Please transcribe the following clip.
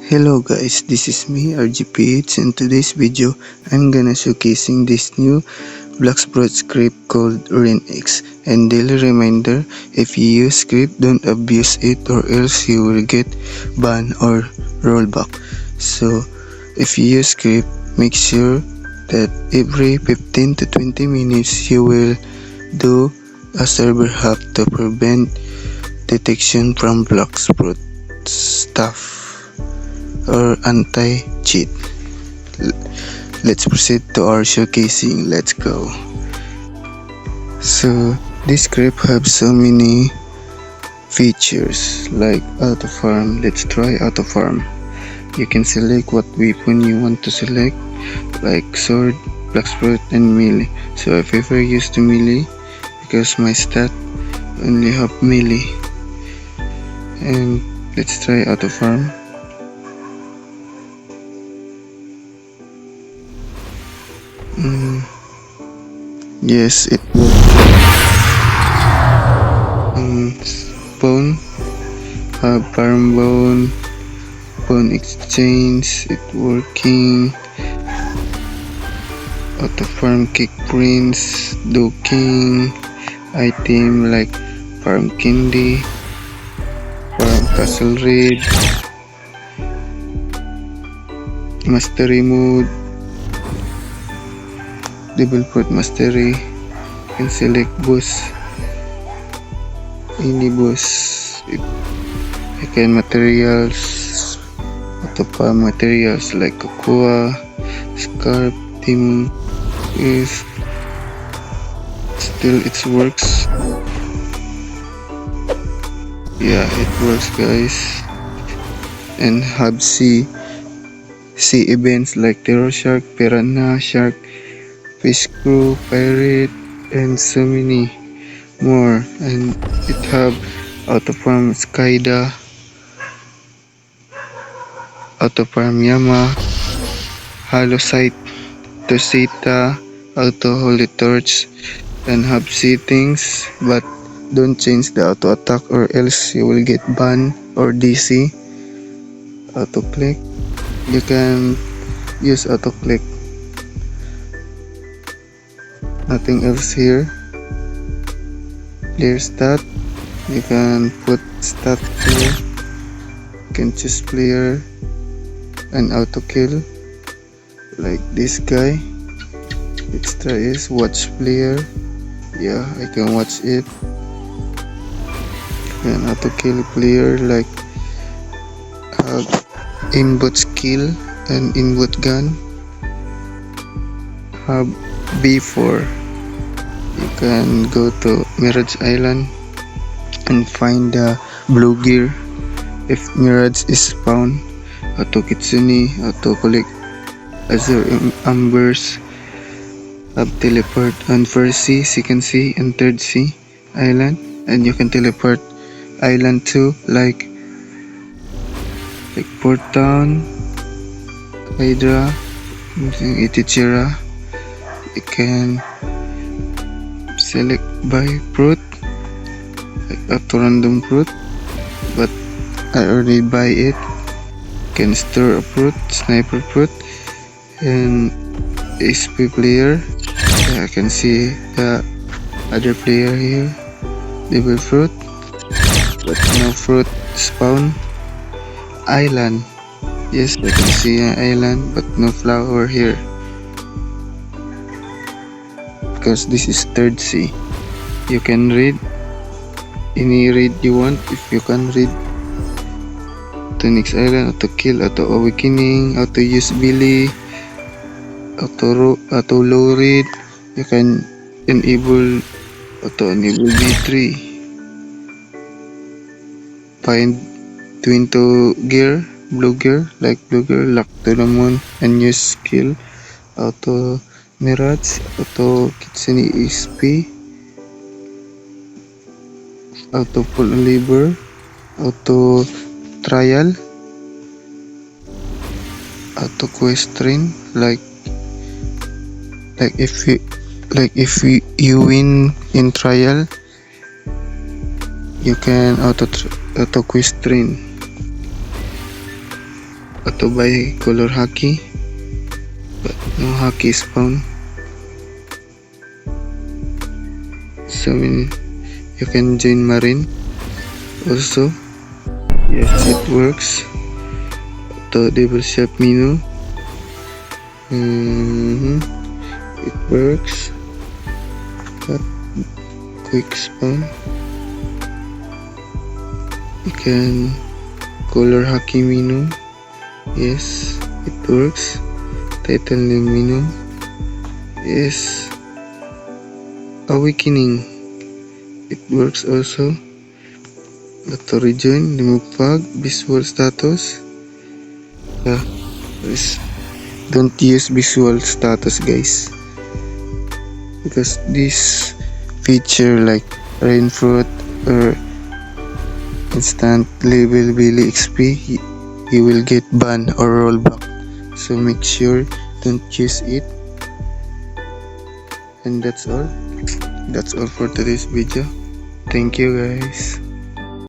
Hello guys, this is me RGPH. In today's video, I'm gonna showcasing this new Blacksprout script called RenX. And daily reminder, if you use script, don't abuse it or else you will get banned or rollback. So if you use script, make sure that every 15 to 20 minutes you will do a server hack to prevent detection from Blacksprout stuff or anti-cheat. Let's proceed to our showcasing. Let's go. So this script have so many features like auto farm. Let's try auto farm. You can select what weapon you want to select, like sword, blacksprout, and melee. So I prefer use the melee because my stat only have melee. And let's try auto farm. Yes, it works. Bone, farm bone exchange, it working. Auto farm kick prints, docking, item like farm candy, farm castle raid, mastery mode, double port mastery. You can select boss, any boss. You can materials, auto farm materials like cocoa, scarp, team is still it works. Yeah, it works guys. And have sea events like terror shark, piranha shark, fish crew, pirate, and so many more. And it have auto farm Skyda, auto farm Yama, hollow sight, Tosita, auto holy torch, and have settings, but don't change the auto attack or else you will get banned or DC. Auto click, you can use auto click. Nothing else here. Player stat, you can put stat here. You can choose player and auto kill like this guy. Let's try this. Watch player. Yeah, I can watch it. And auto kill player like inbot skill and inbot gun. Have B4. You can go to Mirage Island and find the blue gear if Mirage is found. Auto Kitsune, auto collect Azure Ambers, have teleport on first sea, second sea, and third sea island, and you can teleport island 2 like Port Town, Hydra, Itichira. You can select by fruit, like auto random fruit, but I already buy it. Can store a fruit, sniper fruit, and SP player. I can see the other player here, devil fruit, but no fruit spawn. Island, yes, I can see an island, but no flower here because this is third sea. You can read any raid you want. If you can read to next island, auto kill, auto awakening, auto use Billy, auto low read. You can enable B3. Find twin to gear, blue gear, lock to the moon, and use skill. Auto Mirage, auto Kitsune SP, auto pull lever, auto trial, auto quest train, like if you win in trial, you can auto quest train. auto buy color hockey, but no hockey is found. So you can join Marine also. Yes, it works. Auto double shop menu. It works. But quick spawn. You can color hockey menu. Yes, it works. Title name menu. Yes. Awakening. It works also. Auto rejoin, remove fog, visual status. Don't use visual status, guys, because this feature like rain fruit or instant level Billy XP, you will get banned or rollback. So make sure don't use it. And that's all for today's video. Thank you, guys.